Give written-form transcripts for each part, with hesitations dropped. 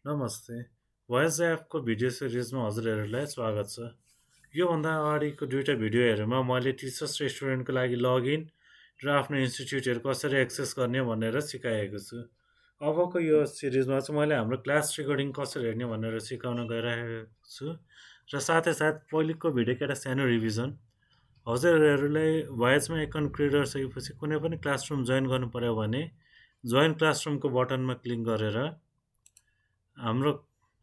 नमस्ते। वोइस एपको भिडियो सिरिजमा हजुरहरूलाई स्वागत छ। योभन्दा अगाडिको दुईवटा भिडियोहरूमा मैले टिचर्स रेस्टुरेन्टको लागि लगइन र आफ्नो इन्स्टिट्युटहरू कसरी एक्सेस गर्ने भनेर सिकाएको छु। अबको यो सिरिजमा चाहिँ मैले हाम्रो क्लास रेकर्डिङ कसरी हेर्ने भनेर सिकाउन गइरहेको छु र साथै साथ पहिलेको भिडियोको एउटा सानो रिभिजन। हजुरहरूलाई भोइसमा एकाउन्ट क्रिएट गरिसकेपछि कुनै पनि क्लासरुम जोइन गर्नु पर्यो भने जोइन क्लासरुमको बटनमा क्लिक गरेर हाम्रो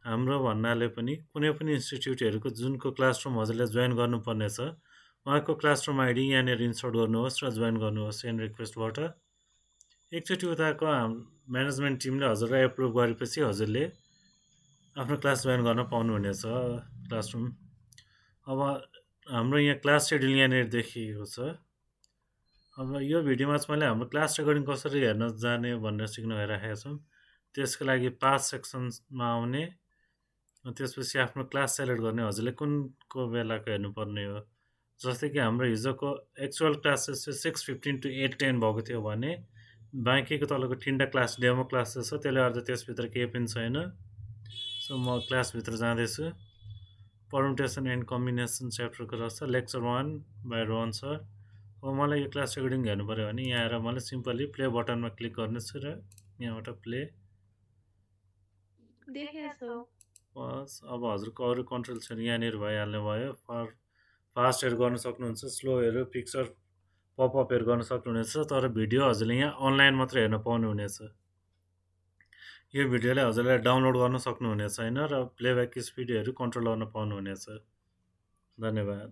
हाम्रो भन्नाले पनि कुनै पनि इन्स्टिट्युटहरूको जुनको क्लासरुम हजुरले जोइन गर्नुपर्नेछ उहाँको क्लासरुम आइडी यहाँनिर इन्सर्ट गर्नुहोस् र जोइन गर्नुहोस् सेन्ड रिक्वेस्टबाट। एकचोटि उताको म्यानेजमेन्ट टिमले हजुरलाई एप्रुभ गरेपछि हजुरले आफ्नो क्लास जोइन गर्न पाउनुहुनेछ क्लासरुम। अब हाम्रो यहाँ क्लास सेड्युल यहाँनिर देखिएको छ। अब यो भिडियोमा चाहिँ मैले हाम्रो क्लास रेकर्डिङ कसरी हेर्न जाने भनेर सिक्न गइरहेको छौँ। त्यसको लागि पास सेक्सनमा आउने त्यसपछि आफ्नो क्लास सेलेक्ट गर्ने हजुरले कुनको बेलाको हेर्नुपर्ने हो। जस्तै कि हाम्रो हिजोको एक्चुअल क्लासेस चाहिँ 6:15 to 8:10 भएको थियो भने बाँकीको तलको 3टा क्लास डेमो क्लासेस छ, त्यसले गर्दा त्यसभित्र केही पनि छैन। सो म क्लासभित्र जाँदैछु। परम्युटेसन एन्ड कम्बिनेसन च्याप्टरको रहेछ, लेक्चर 1 बाई रोहन सर। अब मलाई यो क्लास रेकर्डिङ हेर्नु पऱ्यो भने यहाँ आएर मैले सिम्पली प्ले बटनमा क्लिक गर्नेछु र यहाँबाट प्ले देखेछु। बस। अब हजुरको अरू कन्ट्रोल्सहरू यहाँनिर भइहाल्ने भयो। फास्टहरू गर्न सक्नुहुन्छ, स्लोहरू, पिक्चर पपअपहरू गर्न सक्नुहुनेछ, तर भिडियो हजुरले यहाँ अनलाइन मात्र हेर्न पाउनुहुनेछ। यो भिडियोलाई हजुरले डाउनलोड गर्न सक्नुहुने छैन र प्लेब्याक स्पिडहरू कन्ट्रोल गर्न पाउनुहुनेछ। धन्यवाद।